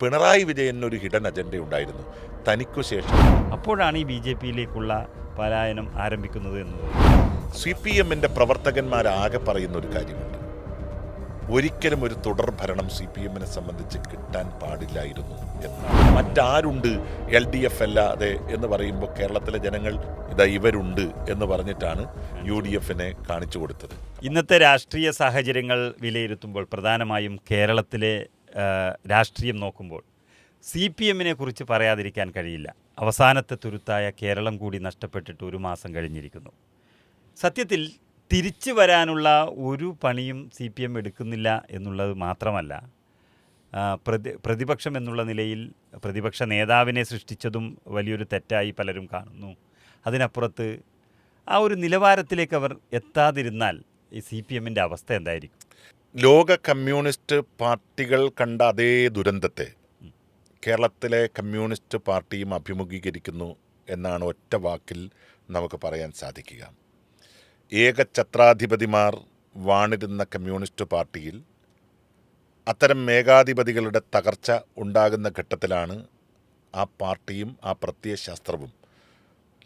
പിണറായി വിജയന് ഒരു hidden agenda ഉണ്ടായിരുന്നു തനിക്കു ശേഷം. അപ്പോഴാണ് ഈ BJP-യിലേക്കുള്ള പലായനം ആരംഭിക്കുന്നത് എന്നത്. CPM-ന്റെ പ്രവർത്തകന്മാരാകെ പറയുന്ന ഒരു കാര്യമുണ്ട്. ഒരിക്കലും ഒരു തുടർ ഭരണം CPM-നെ സംബന്ധിച്ച് കിട്ടാൻ പാടില്ലായിരുന്നു എന്നാണ്. മറ്റാരുണ്ട് LDF അല്ലാതെ എന്ന് പറയുമ്പോൾ കേരളത്തിലെ ജനങ്ങൾ ഇവരുണ്ട് എന്ന് പറഞ്ഞിട്ടാണ് UDF-നെ കാണിച്ചു കൊടുത്തത്. ഇന്നത്തെ രാഷ്ട്രീയ സാഹചര്യങ്ങൾ വിലയിരുത്തുമ്പോൾ പ്രധാനമായും കേരളത്തിലെ രാഷ്ട്രീയം നോക്കുമ്പോൾ CPM-നെ കുറിച്ച് പറയാതിരിക്കാൻ കഴിയില്ല. അവസാനത്തെ തുരുത്തായ കേരളം കൂടി നഷ്ടപ്പെട്ടിട്ട് 1 മാസം കഴിഞ്ഞിരിക്കുന്നു. സത്യത്തിൽ തിരിച്ചു വരാനുള്ള ഒരു പണിയും CPM എടുക്കുന്നില്ല എന്നുള്ളത് മാത്രമല്ല, പ്രതിപക്ഷം എന്നുള്ള നിലയിൽ പ്രതിപക്ഷ നേതാവിനെ സൃഷ്ടിച്ചതും വലിയൊരു തെറ്റായി പലരും കാണുന്നു. അതിനപ്പുറത്ത് ആ ഒരു നിലവാരത്തിലേക്ക് അവർ എത്താതിരുന്നാൽ ഈ CPM-ൻ്റെ അവസ്ഥ എന്തായിരിക്കും? ലോക കമ്മ്യൂണിസ്റ്റ് പാർട്ടികൾ കണ്ട അതേ ദുരന്തത്തെ കേരളത്തിലെ കമ്മ്യൂണിസ്റ്റ് പാർട്ടിയും അഭിമുഖീകരിക്കുന്നു എന്നാണ് ഒറ്റ വാക്കിൽ നമുക്ക് പറയാൻ സാധിക്കുക. ഏകഛത്രാധിപതിമാർ വാണിരുന്ന കമ്മ്യൂണിസ്റ്റ് പാർട്ടിയിൽ അത്തരം ഏകാധിപതികളുടെ തകർച്ച ഉണ്ടാകുന്ന ഘട്ടത്തിലാണ് ആ പാർട്ടിയും ആ പ്രത്യയശാസ്ത്രവും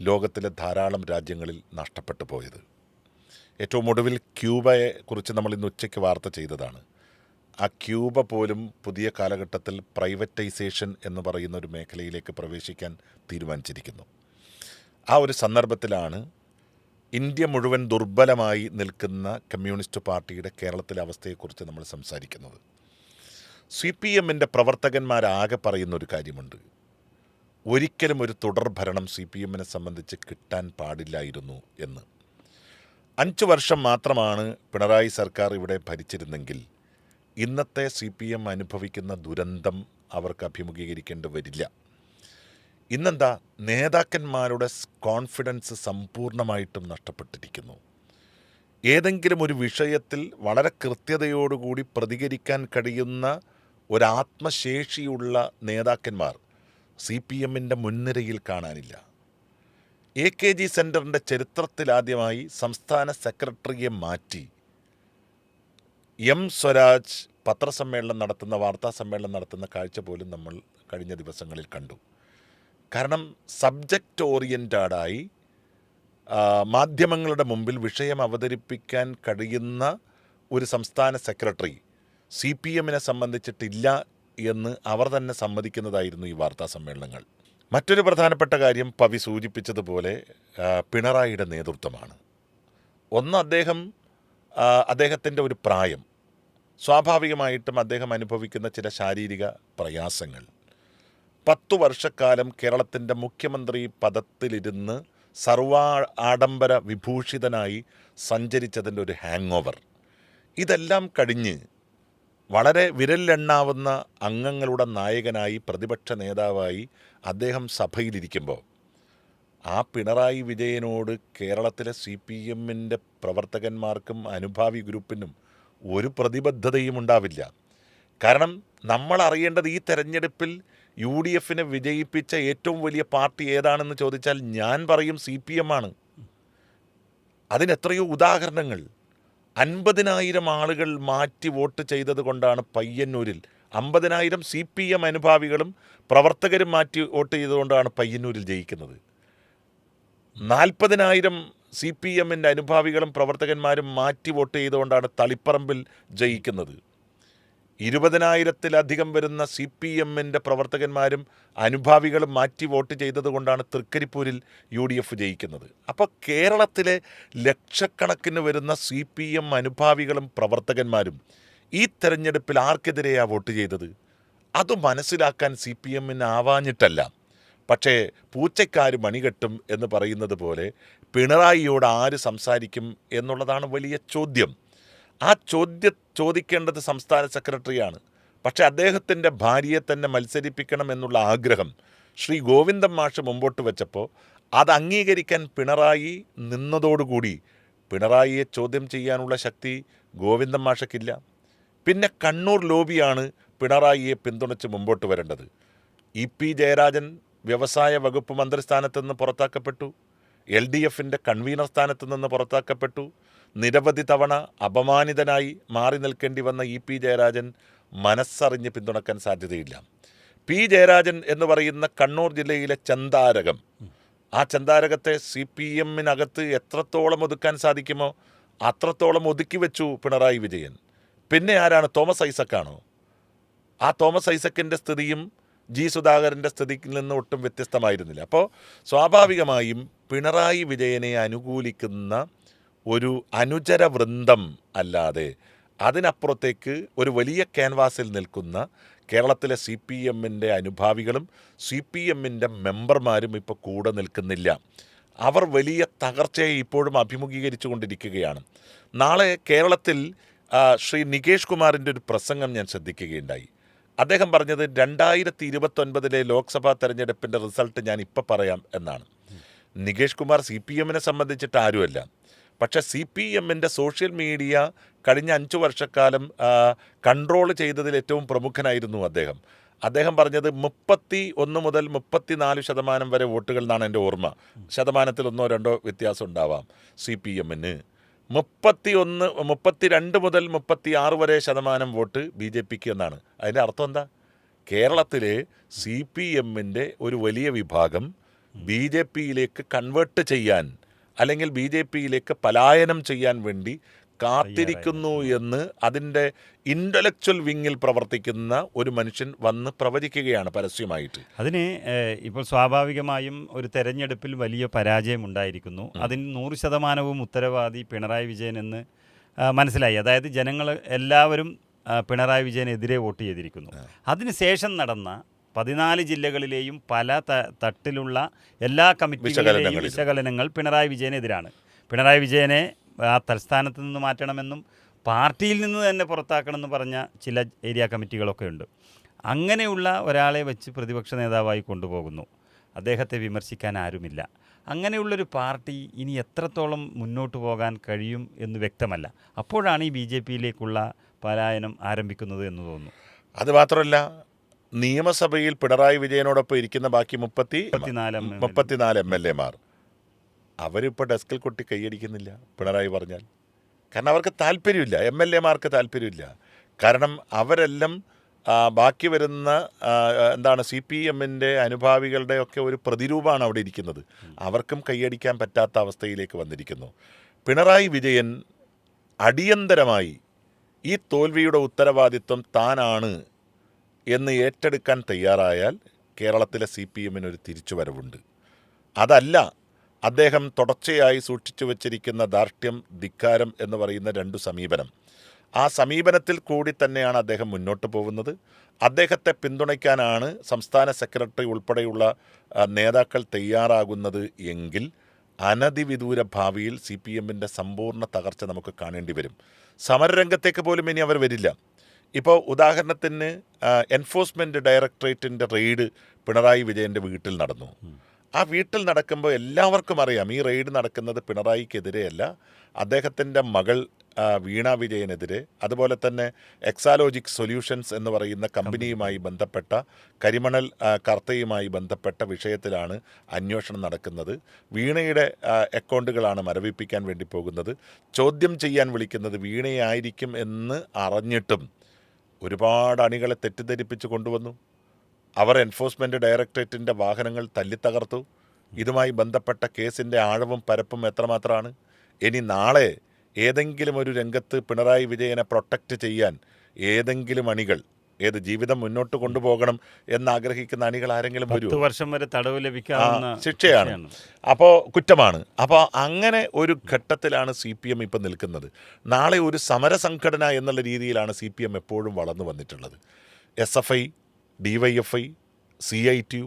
ലോകത്തിലെ ധാരാളം രാജ്യങ്ങളിൽ നഷ്ടപ്പെട്ടു പോയത്. ഏറ്റവും ഒടുവിൽ ക്യൂബയെ കുറിച്ച് നമ്മൾ ഇന്ന് ഉച്ചയ്ക്ക് വാർത്ത ചെയ്തതാണ്. ആ ക്യൂബ പോലും പുതിയ കാലഘട്ടത്തിൽ പ്രൈവറ്റൈസേഷൻ എന്ന് പറയുന്ന ഒരു മേഖലയിലേക്ക് പ്രവേശിക്കാൻ തീരുമാനിച്ചിരിക്കുന്നു. ആ ഒരു സന്ദർഭത്തിലാണ് ഇന്ത്യ മുഴുവൻ ദുർബലമായി നിൽക്കുന്ന കമ്മ്യൂണിസ്റ്റ് പാർട്ടിയുടെ കേരളത്തിലെ അവസ്ഥയെക്കുറിച്ച് നമ്മൾ സംസാരിക്കുന്നത്. CPM-ന്റെ പ്രവർത്തകന്മാരാകെ പറയുന്നൊരു കാര്യമുണ്ട്. ഒരിക്കലും ഒരു തുടർ ഭരണം CPM-നെ സംബന്ധിച്ച് കിട്ടാൻ പാടില്ലായിരുന്നു എന്ന്. 5 വർഷം മാത്രമാണ് പിണറായി സർക്കാർ ഇവിടെ ഭരിച്ചിരുന്നെങ്കിൽ ഇന്നത്തെ CPM അനുഭവിക്കുന്ന ദുരന്തം അവർക്ക് അഭിമുഖീകരിക്കേണ്ടി വരില്ല. ഇന്നെന്താ, നേതാക്കന്മാരുടെ കോൺഫിഡൻസ് സമ്പൂർണ്ണമായിട്ടും നഷ്ടപ്പെട്ടിരിക്കുന്നു. ഏതെങ്കിലും ഒരു വിഷയത്തിൽ വളരെ കൃത്യതയോടുകൂടി പ്രതികരിക്കാൻ കഴിയുന്ന ഒരാത്മശേഷിയുള്ള നേതാക്കന്മാർ CPM-ന്റെ മുൻനിരയിൽ കാണാനില്ല. AKG സെൻറ്ററിൻ്റെ ചരിത്രത്തിലാദ്യമായി സംസ്ഥാന സെക്രട്ടറിയെ മാറ്റി M സ്വരാജ് പത്രസമ്മേളനം നടത്തുന്ന വാർത്താ സമ്മേളനം നടത്തുന്ന കാഴ്ച പോലും നമ്മൾ കഴിഞ്ഞ ദിവസങ്ങളിൽ കണ്ടു. കാരണം സബ്ജക്റ്റ് ഓറിയൻറ്റഡായി മാധ്യമങ്ങളുടെ മുമ്പിൽ വിഷയം അവതരിപ്പിക്കാൻ കഴിയുന്ന ഒരു സംസ്ഥാന സെക്രട്ടറി CPM-നെ സംബന്ധിച്ചിട്ടില്ല എന്ന് അവർ തന്നെ സമ്മതിക്കുന്നതായിരുന്നു ഈ വാർത്താ സമ്മേളനങ്ങൾ. മറ്റൊരു പ്രധാനപ്പെട്ട കാര്യം പവി സൂചിപ്പിച്ചതുപോലെ പിണറായിയുടെ നേതൃത്വമാണ്. ഒന്ന്, അദ്ദേഹത്തിൻ്റെ ഒരു പ്രായം, സ്വാഭാവികമായിട്ടും അദ്ദേഹം അനുഭവിക്കുന്ന ചില ശാരീരിക പ്രയാസങ്ങൾ, 10 വർഷക്കാലം കേരളത്തിൻ്റെ മുഖ്യമന്ത്രി പദത്തിലിരുന്ന് സർവാഡംബര വിഭൂഷിതനായി സഞ്ചരിച്ചതിൻ്റെ ഒരു ഹാങ് ഓവർ, ഇതെല്ലാം കഴിഞ്ഞ് വളരെ വിരലിലെണ്ണാവുന്ന അംഗങ്ങളുടെ നായകനായി പ്രതിപക്ഷ നേതാവായി അദ്ദേഹം സഭയിലിരിക്കുമ്പോൾ ആ പിണറായി വിജയനോട് കേരളത്തിലെ CPM-ന്റെ പ്രവർത്തകന്മാർക്കും അനുഭാവി ഗ്രൂപ്പിനും ഒരു പ്രതിബദ്ധതയും ഉണ്ടാവില്ല. കാരണം നമ്മൾ അറിയേണ്ടത്, ഈ തെരഞ്ഞെടുപ്പിൽ UDF-നെ വിജയിപ്പിച്ച ഏറ്റവും വലിയ പാർട്ടി ഏതാണെന്ന് ചോദിച്ചാൽ ഞാൻ പറയും CPM-ആണ്. അതിനെത്രയോ ഉദാഹരണങ്ങൾ. 50,000 ആളുകൾ മാറ്റി വോട്ട് ചെയ്തത് കൊണ്ടാണ് പയ്യന്നൂരിൽ 50,000 CPM അനുഭാവികളും പ്രവർത്തകരും മാറ്റി വോട്ട് ചെയ്തുകൊണ്ടാണ് പയ്യന്നൂരിൽ ജയിക്കുന്നത്. 40,000 CPM-ൻ്റെ അനുഭാവികളും പ്രവർത്തകന്മാരും മാറ്റി വോട്ട് ചെയ്തുകൊണ്ടാണ് തളിപ്പറമ്പിൽ ജയിക്കുന്നത്. 20,000-ലധികം വരുന്ന CPM-ൻ്റെ പ്രവർത്തകന്മാരും അനുഭാവികളും മാറ്റി വോട്ട് ചെയ്തതുകൊണ്ടാണ് തൃക്കരിപ്പൂരിൽ UDF ജയിക്കുന്നത്. അപ്പോൾ കേരളത്തിലെ ലക്ഷക്കണക്കിന് വരുന്ന CPM അനുഭാവികളും പ്രവർത്തകന്മാരും ഈ തെരഞ്ഞെടുപ്പിൽ ആർക്കെതിരെയാണ് വോട്ട് ചെയ്തത്? അത് മനസ്സിലാക്കാൻ CPM-ന് ആവാഞ്ഞിട്ടല്ല. പക്ഷേ പൂച്ചക്കാര് മണികെട്ടും എന്ന് പറയുന്നത് പോലെ പിണറായിയോട് ആര് സംസാരിക്കും എന്നുള്ളതാണ് വലിയ ചോദ്യം. ആ ചോദിക്കേണ്ടത് സംസ്ഥാന സെക്രട്ടറിയാണ്. പക്ഷേ അദ്ദേഹത്തിൻ്റെ ഭാര്യയെ തന്നെ മത്സരിപ്പിക്കണം എന്നുള്ള ആഗ്രഹം ശ്രീ ഗോവിന്ദൻ മാഷ് മുമ്പോട്ട് വെച്ചപ്പോൾ അത് അംഗീകരിക്കാൻ പിണറായി നിന്നതോടുകൂടി പിണറായിയെ ചോദ്യം ചെയ്യാനുള്ള ശക്തി ഗോവിന്ദൻ മാഷക്കില്ല. പിന്നെ കണ്ണൂർ ലോബിയാണ് പിണറായിയെ പിന്തുണച്ച് മുമ്പോട്ട് വരേണ്ടത്. EP ജയരാജൻ വ്യവസായ വകുപ്പ് മന്ത്രിസ്ഥാനത്ത് നിന്ന് പുറത്താക്കപ്പെട്ടു. LDF-ൻ്റെ കൺവീനർ സ്ഥാനത്ത് നിന്ന് പുറത്താക്കപ്പെട്ടു. നിരവധി തവണ അപമാനിതനായി മാറി നിൽക്കേണ്ടി വന്ന EP ജയരാജൻ മനസ്സറിഞ്ഞ് പിന്തുണക്കാൻ സാധ്യതയില്ല. പി ജയരാജൻ എന്ന് പറയുന്ന കണ്ണൂർ ജില്ലയിലെ ചന്താരകം, ആ ചന്താരകത്തെ CPM-നകത്ത് എത്രത്തോളം ഒതുക്കാൻ സാധിക്കുമോ അത്രത്തോളം ഒതുക്കി വെച്ചു പിണറായി വിജയൻ. പിന്നെ ആരാണ്? തോമസ് ഐസക്കാണോ? ആ തോമസ് ഐസക്കിൻ്റെ സ്ഥിതിയും ജി സുധാകരൻ്റെ സ്ഥിതിയിൽ നിന്ന് ഒട്ടും വ്യത്യസ്തമായിരുന്നില്ല. അപ്പോൾ സ്വാഭാവികമായും പിണറായി വിജയനെ അനുകൂലിക്കുന്ന ഒരു അനുചര വൃന്ദം അല്ലാതെ അതിനപ്പുറത്തേക്ക് ഒരു വലിയ ക്യാൻവാസിൽ നിൽക്കുന്ന കേരളത്തിലെ CPM-ൻ്റെ അനുഭാവികളും CPM-ൻ്റെ മെമ്പർമാരും ഇപ്പോൾ കൂടെ നിൽക്കുന്നില്ല. അവർ വലിയ തകർച്ചയെ ഇപ്പോഴും അഭിമുഖീകരിച്ചു കൊണ്ടിരിക്കുകയാണ്. നാളെ കേരളത്തിൽ ശ്രീ നികേഷ് കുമാറിൻ്റെ ഒരു പ്രസംഗം ഞാൻ ശ്രദ്ധിക്കുകയുണ്ടായി. അദ്ദേഹം പറഞ്ഞത് 2029 ലോക്സഭാ തെരഞ്ഞെടുപ്പിൻ്റെ റിസൾട്ട് ഞാൻ ഇപ്പോൾ പറയാം എന്നാണ്. നികേഷ് കുമാർ CPM-നെ സംബന്ധിച്ചിട്ട് ആരുമല്ല. പക്ഷേ CPM-ൻ്റെ സോഷ്യൽ മീഡിയ കഴിഞ്ഞ 5 വർഷക്കാലം കൺട്രോൾ ചെയ്തതിൽ ഏറ്റവും പ്രമുഖനായിരുന്നു അദ്ദേഹം. അദ്ദേഹം പറഞ്ഞത് 31 മുതൽ 34% വരെ വോട്ടുകൾ എന്നാണ് എൻ്റെ ഓർമ്മ. ശതമാനത്തിൽ 1-2 വ്യത്യാസം ഉണ്ടാവാം. CPM-ന് 32 മുതൽ 36 വരെ ശതമാനം വോട്ട് BJPക്ക് എന്നാണ്. അതിൻ്റെ അർത്ഥം എന്താ? കേരളത്തിലെ CPM-ൻ്റെ ഒരു വലിയ വിഭാഗം BJPയിലേക്ക് കൺവേർട്ട് ചെയ്യാൻ അല്ലെങ്കിൽ BJPയിലേക്ക് പലായനം ചെയ്യാൻ വേണ്ടി കാത്തിരിക്കുന്നു എന്ന് അതിൻ്റെ ഇൻ്റലക്ച്വൽ വിങ്ങിൽ പ്രവർത്തിക്കുന്ന ഒരു മനുഷ്യൻ വന്ന് പ്രവചിക്കുകയാണ് പരസ്യമായിട്ട്. അതിന് ഇപ്പോൾ സ്വാഭാവികമായും ഒരു തെരഞ്ഞെടുപ്പിൽ വലിയ പരാജയം ഉണ്ടായിരിക്കുന്നു. അതിന് 100% ഉത്തരവാദി പിണറായി വിജയൻ എന്ന് മനസ്സിലായി. അതായത് ജനങ്ങൾ എല്ലാവരും പിണറായി വിജയനെതിരെ വോട്ട് ചെയ്തിരിക്കുന്നു. അതിനുശേഷം നടന്ന 14 ജില്ലകളിലെയും പല തട്ടിലുള്ള എല്ലാ കമ്മിറ്റികളിലെയും വിശകലനങ്ങൾ പിണറായി വിജയനെതിരാണ്. പിണറായി വിജയനെ ആ തലസ്ഥാനത്ത് നിന്ന് മാറ്റണമെന്നും പാർട്ടിയിൽ നിന്ന് തന്നെ പുറത്താക്കണമെന്ന് പറഞ്ഞ ചില ഏരിയ കമ്മിറ്റികളൊക്കെ ഉണ്ട്. അങ്ങനെയുള്ള ഒരാളെ വെച്ച് പ്രതിപക്ഷ നേതാവായി കൊണ്ടുപോകുന്നു. അദ്ദേഹത്തെ വിമർശിക്കാൻ ആരുമില്ല. അങ്ങനെയുള്ളൊരു പാർട്ടി ഇനി എത്രത്തോളം മുന്നോട്ട് പോകാൻ കഴിയും എന്ന് വ്യക്തമല്ല. അപ്പോഴാണ് ഈ BJPയിലേക്കുള്ള പലായനം ആരംഭിക്കുന്നത് എന്ന് തോന്നുന്നു. അതുമാത്രമല്ല, നിയമസഭയിൽ പിണറായി വിജയനോടൊപ്പം ഇരിക്കുന്ന ബാക്കി 34 MLA-മാർ അവരിപ്പോൾ ഡെസ്കിൽ കൊട്ടി കൈയടിക്കുന്നില്ല പിണറായി പറഞ്ഞാൽ. കാരണം അവർക്ക് താല്പര്യമില്ല, MLA-മാർക്ക് താല്പര്യമില്ല. കാരണം അവരെല്ലാം ബാക്കി വരുന്ന CPM-ൻ്റെ അനുഭാവികളുടെ ഒക്കെ ഒരു പ്രതിരൂപമാണ് അവിടെ ഇരിക്കുന്നത്. അവർക്കും കൈയടിക്കാൻ പറ്റാത്ത അവസ്ഥയിലേക്ക് വന്നിരിക്കുന്നു. പിണറായി വിജയൻ അടിയന്തരമായി ഈ തോൽവിയുടെ ഉത്തരവാദിത്വം താനാണ് എന്ന് ഏറ്റെടുക്കാൻ തയ്യാറായാൽ കേരളത്തിലെ CPM-ന് ഒരു തിരിച്ചുവരവുണ്ട്. അതല്ല, അദ്ദേഹം തുടർച്ചയായി സൂക്ഷിച്ചു വച്ചിരിക്കുന്ന ധാർഷ്ട്യം, ധിക്കാരം എന്ന് പറയുന്ന 2 സമീപനം, ആ സമീപനത്തിൽ കൂടി തന്നെയാണ് അദ്ദേഹം മുന്നോട്ട് പോകുന്നത്. അദ്ദേഹത്തെ പിന്തുണയ്ക്കാനാണ് സംസ്ഥാന സെക്രട്ടറി ഉൾപ്പെടെയുള്ള നേതാക്കൾ തയ്യാറാകുന്നത് എങ്കിൽ അനധിവിദൂര ഭാവിയിൽ CPM-ൻ്റെ സമ്പൂർണ്ണ തകർച്ച നമുക്ക് കാണേണ്ടി വരും. സമരരംഗത്തേക്ക് പോലും ഇനി അവർ വരില്ല. ഇപ്പോൾ ഉദാഹരണത്തിന് എൻഫോഴ്സ്മെൻറ്റ് ഡയറക്ടറേറ്റിൻ്റെ റെയ്ഡ് പിണറായി വിജയൻ്റെ വീട്ടിൽ നടന്നു. ആ വീട്ടിൽ നടക്കുമ്പോൾ എല്ലാവർക്കും അറിയാം ഈ റെയ്ഡ് നടക്കുന്നത് പിണറായിക്കെതിരെയല്ല, അദ്ദേഹത്തിൻ്റെ മകൾ വീണ വിജയനെതിരെ, അതുപോലെ തന്നെ എക്സാലോജിക് സൊല്യൂഷൻസ് എന്ന് പറയുന്ന കമ്പനിയുമായി ബന്ധപ്പെട്ട കരിമണൽ കർത്തയുമായി ബന്ധപ്പെട്ട വിഷയത്തിലാണ് അന്വേഷണം നടക്കുന്നത്. വീണയുടെ അക്കൗണ്ടുകളാണ് മരവിപ്പിക്കാൻ വേണ്ടി പോകുന്നത്. ചോദ്യം ചെയ്യാൻ വിളിക്കുന്നത് വീണയായിരിക്കും എന്ന് അറിഞ്ഞിട്ടും ഒരുപാട് അണികളെ തെറ്റിദ്ധരിപ്പിച്ച് കൊണ്ടുവന്നു. അവർ എൻഫോഴ്സ്മെൻറ്റ് ഡയറക്ടറേറ്റിൻ്റെ വാഹനങ്ങൾ തല്ലിത്തകർത്തു. ഇതുമായി ബന്ധപ്പെട്ട കേസിൻ്റെ ആഴവും പരപ്പും എത്രമാത്രമാണ്? ഇനി നാളെ ഏതെങ്കിലും ഒരു രംഗത്ത് പിണറായി വിജയനെ പ്രൊട്ടക്റ്റ് ചെയ്യാൻ ഏതെങ്കിലും അണികൾ, ഏത് ജീവിതം മുന്നോട്ട് കൊണ്ടുപോകണം എന്നാഗ്രഹിക്കുന്ന അണികൾ ആരെങ്കിലും 10 വർഷം വരെ തടവ് ലഭിക്കാവുന്ന ശിക്ഷയാണ്. അപ്പോൾ കുറ്റമാണ്. അപ്പോൾ അങ്ങനെ ഒരു ഘട്ടത്തിലാണ് CPM ഇപ്പം നിൽക്കുന്നത്. നാളെ ഒരു സമരസംഘടന എന്നുള്ള രീതിയിലാണ് CPM എപ്പോഴും വളർന്നു വന്നിട്ടുള്ളത്. SFI, DYFI, CITU,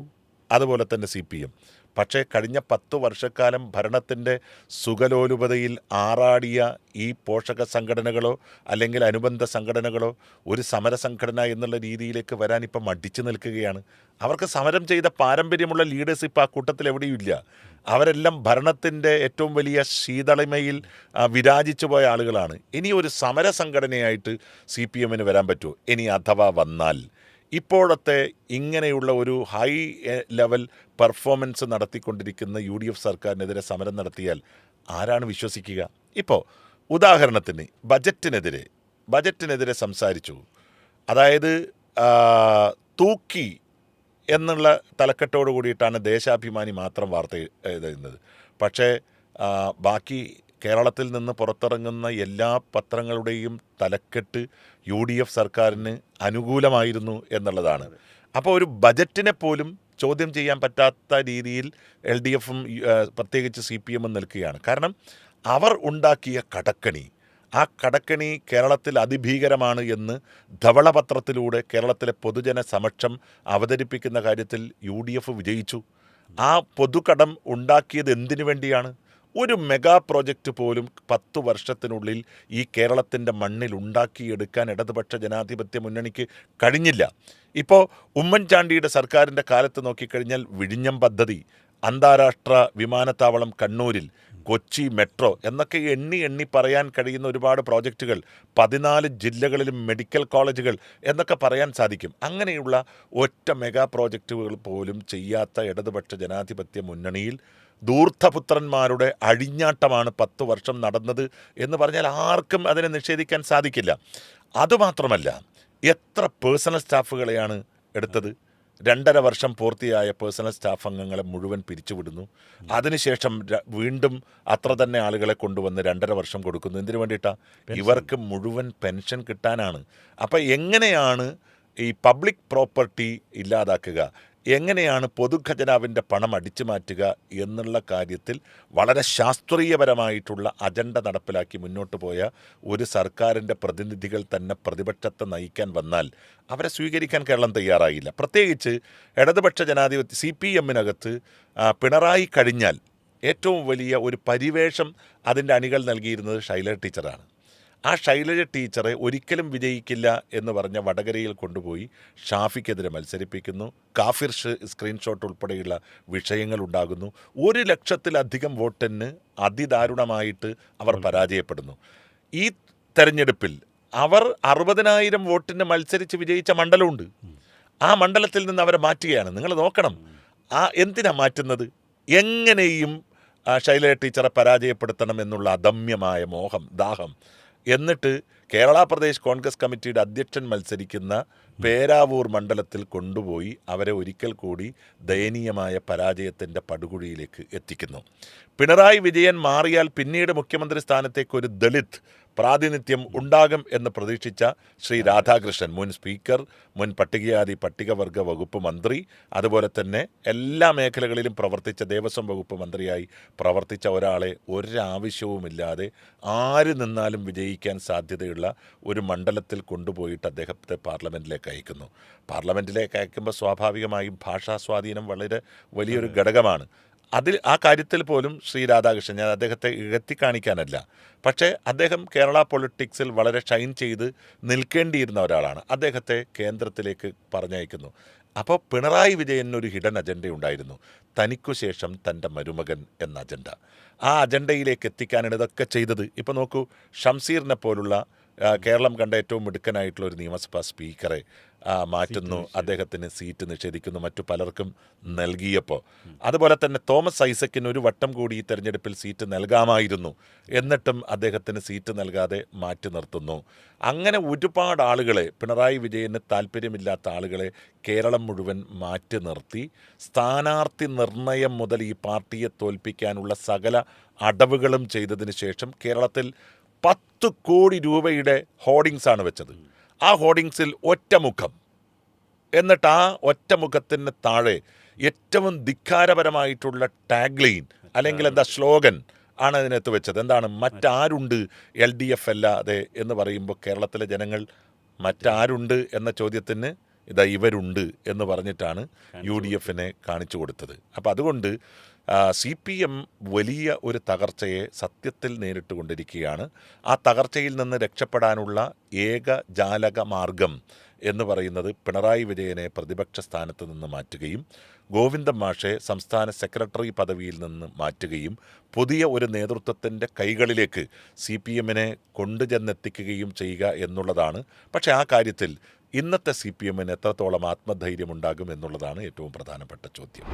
അതുപോലെ തന്നെ CPM. പക്ഷേ കഴിഞ്ഞ 10 വർഷക്കാലം ഭരണത്തിൻ്റെ സുഖലോലുപതയിൽ ആറാടിയ ഈ പോഷക സംഘടനകളോ അല്ലെങ്കിൽ അനുബന്ധ സംഘടനകളോ ഒരു സമരസംഘടന എന്നുള്ള രീതിയിലേക്ക് വരാൻ ഇപ്പം മടിച്ചു നിൽക്കുകയാണ്. അവർക്ക് സമരം ചെയ്ത പാരമ്പര്യമുള്ള ലീഡേഴ്സ് ഇപ്പോൾ ആ കൂട്ടത്തിൽ എവിടെയുമില്ല. അവരെല്ലാം ഭരണത്തിൻ്റെ ഏറ്റവും വലിയ ശീതളിമയിൽ വിരാജിച്ചു പോയ ആളുകളാണ്. ഇനി ഒരു സമരസംഘടനയായിട്ട് CPM-ന് വരാൻ പറ്റുമോ? ഇനി അഥവാ വന്നാൽ ഇപ്പോഴത്തെ ഇങ്ങനെയുള്ള ഒരു ഹൈ ലെവൽ പെർഫോമൻസ് നടത്തിക്കൊണ്ടിരിക്കുന്ന UDF സർക്കാരിനെതിരെ സമരം നടത്തിയാൽ ആരാണ് വിശ്വസിക്കുക? ഇപ്പോൾ ഉദാഹരണത്തിന് ബജറ്റിനെതിരെ സംസാരിച്ചു. അതായത് തൂക്കി എന്നുള്ള തലക്കെട്ടോട് കൂടിയിട്ടാണ് ദേശാഭിമാനി മാത്രം വാർത്ത എഴുതുന്നത്. പക്ഷേ ബാക്കി കേരളത്തിൽ നിന്ന് പുറത്തിറങ്ങുന്ന എല്ലാ പത്രങ്ങളുടെയും തലക്കെട്ട് UDF സർക്കാരിന് അനുകൂലമായിരുന്നു എന്നുള്ളതാണ്. അപ്പോൾ ഒരു ബജറ്റിനെ പോലും ചോദ്യം ചെയ്യാൻ പറ്റാത്ത രീതിയിൽ LDFും പ്രത്യേകിച്ച് CPMും നിൽക്കുകയാണ്. കാരണം അവർ ഉണ്ടാക്കിയ കടക്കണി, ആ കടക്കണി കേരളത്തിൽ അതിഭീകരമാണ് എന്ന് ധവളപത്രത്തിലൂടെ കേരളത്തിലെ പൊതുജന സമക്ഷം അവതരിപ്പിക്കുന്ന കാര്യത്തിൽ UDF വിജയിച്ചു. ആ പൊതുകടം ഉണ്ടാക്കിയത് എന്തിനു വേണ്ടിയാണ്? ഒരു മെഗാ പ്രോജക്റ്റ് പോലും 10 വർഷത്തിനുള്ളിൽ ഈ കേരളത്തിൻ്റെ മണ്ണിൽ ഉണ്ടാക്കിയെടുക്കാൻ ഇടതുപക്ഷ ജനാധിപത്യ മുന്നണിക്ക് കഴിഞ്ഞില്ല. ഇപ്പോൾ ഉമ്മൻചാണ്ടിയുടെ സർക്കാരിൻ്റെ കാലത്ത് നോക്കിക്കഴിഞ്ഞാൽ വിഴിഞ്ഞം പദ്ധതി, അന്താരാഷ്ട്ര വിമാനത്താവളം കണ്ണൂരിൽ, കൊച്ചി മെട്രോ എന്നൊക്കെ എണ്ണി പറയാൻ കഴിയുന്ന ഒരുപാട് പ്രോജക്റ്റുകൾ, 14 ജില്ലകളിലും മെഡിക്കൽ കോളേജുകൾ എന്നൊക്കെ പറയാൻ സാധിക്കും. അങ്ങനെയുള്ള ഒറ്റ മെഗാ പ്രോജക്റ്റുകൾ പോലും ചെയ്യാത്ത ഇടതുപക്ഷ ജനാധിപത്യ മുന്നണിയിൽ ധൂർത്തപുത്രന്മാരുടെ അഴിഞ്ഞാട്ടമാണ് 10 വർഷം നടന്നത് എന്ന് പറഞ്ഞാൽ ആർക്കും അതിനെ നിഷേധിക്കാൻ സാധിക്കില്ല. അതുമാത്രമല്ല, എത്ര പേഴ്സണൽ സ്റ്റാഫുകളെയാണ് എടുത്തത്? 2.5 വർഷം പൂർത്തിയായ പേഴ്സണൽ സ്റ്റാഫ് അംഗങ്ങളെ മുഴുവൻ പിരിച്ചുവിടുന്നു. അതിനുശേഷം വീണ്ടും അത്ര തന്നെ ആളുകളെ കൊണ്ടുവന്ന് 2.5 വർഷം കൊടുക്കുന്നു. എന്തിനു വേണ്ടിയിട്ടാണ്? ഇവർക്ക് മുഴുവൻ പെൻഷൻ കിട്ടാനാണ്. അപ്പം എങ്ങനെയാണ് ഈ പബ്ലിക് പ്രോപ്പർട്ടി ഇല്ലാതാക്കുക, എങ്ങനെയാണ് പൊതുഖജനാവിൻ്റെ പണം അടിച്ചു മാറ്റുക എന്നുള്ള കാര്യത്തിൽ വളരെ ശാസ്ത്രീയപരമായിട്ടുള്ള അജണ്ട നടപ്പിലാക്കി മുന്നോട്ട് പോയ ഒരു സർക്കാരിൻ്റെ പ്രതിനിധികൾ തന്നെ പ്രതിപക്ഷത്തെ നയിക്കാൻ വന്നാൽ അവരെ സ്വീകരിക്കാൻ കേരളം തയ്യാറായില്ല. പ്രത്യേകിച്ച് ഇടതുപക്ഷ ജനാധിപത്യ CPMനകത്ത് പിണറായി കഴിഞ്ഞാൽ ഏറ്റവും വലിയ ഒരു പരിവേഷം അതിൻ്റെ അണികൾ നൽകിയിരുന്നത് ശൈലജ ടീച്ചറാണ്. ആ ശൈലജ ടീച്ചറെ ഒരിക്കലും വിജയിക്കില്ല എന്ന് പറഞ്ഞ വടകരയിൽ കൊണ്ടുപോയി ഷാഫിക്കെതിരെ മത്സരിപ്പിക്കുന്നു. കാഫിർ സ്ക്രീൻഷോട്ട് ഉൾപ്പെടെയുള്ള വിഷയങ്ങൾ ഉണ്ടാകുന്നു. 1 ലക്ഷത്തിലധികം വോട്ടിന് അതിദാരുണമായിട്ട് അവർ പരാജയപ്പെടുന്നു. ഈ തെരഞ്ഞെടുപ്പിൽ അവർ 60,000 വോട്ടിന് മത്സരിച്ച് വിജയിച്ച മണ്ഡലമുണ്ട്. ആ മണ്ഡലത്തിൽ നിന്ന് അവരെ മാറ്റുകയാണ്. നിങ്ങൾ നോക്കണം, എന്തിനാ മാറ്റുന്നത്? എങ്ങനെയും ശൈലജ ടീച്ചറെ പരാജയപ്പെടുത്തണം എന്നുള്ള അദമ്യമായ മോഹം, ദാഹം. എന്നിട്ട് കേരള പ്രദേശ് കോൺഗ്രസ് കമ്മിറ്റിയുടെ അധ്യക്ഷൻ മത്സരിക്കുന്ന പേരാവൂർ മണ്ഡലത്തിൽ കൊണ്ടുപോയി അവരെ ഒരിക്കൽ കൂടി ദയനീയമായ പരാജയത്തിൻ്റെ പടുകുഴിയിലേക്ക് എത്തിക്കുന്നു. പിണറായി വിജയൻ മാറിയാൽ പിന്നീട് മുഖ്യമന്ത്രി സ്ഥാനത്തേക്ക് ഒരു ദളിത് പ്രാതിനിധ്യം ഉണ്ടാകും എന്ന് പ്രതീക്ഷിച്ച ശ്രീ രാധാകൃഷ്ണൻ, മുൻ സ്പീക്കർ, മുൻ പട്ടികജാതി പട്ടികവർഗ വകുപ്പ് മന്ത്രി, അതുപോലെ തന്നെ എല്ലാ മേഖലകളിലും പ്രവർത്തിച്ച ദേവസ്വം വകുപ്പ് മന്ത്രിയായി പ്രവർത്തിച്ച ഒരാളെ ഒരാവശ്യവുമില്ലാതെ ആര് നിന്നാലും വിജയിക്കാൻ സാധ്യതയുള്ള ഒരു മണ്ഡലത്തിൽ കൊണ്ടുപോയിട്ട് അദ്ദേഹത്തെ പാർലമെൻറ്റിലേക്ക് അയക്കുന്നു. പാർലമെൻറ്റിലേക്ക് അയക്കുമ്പോൾ സ്വാഭാവികമായും ഭാഷാ സ്വാധീനം വളരെ വലിയൊരു ഘടകമാണ്. ആ കാര്യത്തിൽ പോലും ശ്രീ രാധാകൃഷ്ണൻ, ഞാൻ അദ്ദേഹത്തെ ഇഴത്തിക്കാണിക്കാനല്ല, പക്ഷേ അദ്ദേഹം കേരള പൊളിറ്റിക്സിൽ വളരെ ഷൈൻ ചെയ്ത് നിൽക്കേണ്ടിയിരുന്ന ഒരാളാണ്. അദ്ദേഹത്തെ കേന്ദ്രത്തിലേക്ക് പറഞ്ഞയക്കുന്നു. അപ്പോൾ പിണറായി വിജയനൊരു ഹിഡൻ അജണ്ട ഉണ്ടായിരുന്നു, തനിക്കു ശേഷം തൻ്റെ മരുമകൻ എന്ന അജണ്ട. ആ അജണ്ടയിലേക്ക് എത്തിക്കാനാണ് ഇതൊക്കെ ചെയ്തത്. ഇപ്പോൾ നോക്കൂ, ഷംസീറിനെ പോലുള്ള കേരളം കണ്ട ഏറ്റവും മിടുക്കനായിട്ടുള്ള ഒരു നിയമസഭാ സ്പീക്കറെ മാറ്റുന്നു, അദ്ദേഹത്തിന് സീറ്റ് നിഷേധിക്കുന്നു, മറ്റു പലർക്കും നൽകിയപ്പോൾ. അതുപോലെ തന്നെ തോമസ് ഐസക്കിന് ഒരു വട്ടം കൂടി ഈ തെരഞ്ഞെടുപ്പിൽ സീറ്റ് നൽകാമായിരുന്നു, എന്നിട്ടും അദ്ദേഹത്തിന് സീറ്റ് നൽകാതെ മാറ്റി നിർത്തുന്നു. അങ്ങനെ ഒരുപാട് ആളുകളെ, പിണറായി വിജയന് താല്പര്യമില്ലാത്ത ആളുകളെ കേരളം മുഴുവൻ മാറ്റി നിർത്തി സ്ഥാനാർത്ഥി നിർണയം മുതൽ ഈ പാർട്ടിയെ തോൽപ്പിക്കാനുള്ള സകല അടവുകളും ചെയ്തതിന് ശേഷം കേരളത്തിൽ 10 കോടി രൂപയുടെ ഹോർഡിങ്സാണ് വെച്ചത്. ആ ഹോർഡിങ്സിൽ ഒറ്റമുഖം, എന്നിട്ട് ആ ഒറ്റമുഖത്തിന് താഴെ ഏറ്റവും ധിക്കാരപരമായിട്ടുള്ള ടാഗ്ലൈൻ അല്ലെങ്കിൽ സ്ലോഗൻ ആണ് അതിനകത്ത് വെച്ചത്. എന്താണ്? മറ്റാരുണ്ട് LDF അല്ലാതെ എന്ന് പറയുമ്പോൾ കേരളത്തിലെ ജനങ്ങൾ മറ്റാരുണ്ട് എന്ന ചോദ്യത്തിന് ഇവരുണ്ട് എന്ന് പറഞ്ഞിട്ടാണ് UDFനെ കാണിച്ചു കൊടുത്തത്. അപ്പോൾ അതുകൊണ്ട് CPM വലിയ ഒരു തകർച്ചയെ സത്യത്തിൽ നേരിട്ടുകൊണ്ടിരിക്കുകയാണ്. ആ തകർച്ചയിൽ നിന്ന് രക്ഷപ്പെടാനുള്ള ഏക ജാലക മാർഗം എന്ന് പറയുന്നത് പിണറായി വിജയനെ പ്രതിപക്ഷ സ്ഥാനത്ത് നിന്ന് മാറ്റുകയും ഗോവിന്ദൻ മാഷെ സംസ്ഥാന സെക്രട്ടറി പദവിയിൽ നിന്ന് മാറ്റുകയും പുതിയ ഒരു നേതൃത്വത്തിൻ്റെ കൈകളിലേക്ക് CPMനെ കൊണ്ടുചെന്നെത്തിക്കുകയും ചെയ്യുക എന്നുള്ളതാണ്. പക്ഷേ ആ കാര്യത്തിൽ ഇന്നത്തെ CPMന് എത്രത്തോളം ആത്മധൈര്യമുണ്ടാകും എന്നുള്ളതാണ് ഏറ്റവും പ്രധാനപ്പെട്ട ചോദ്യം.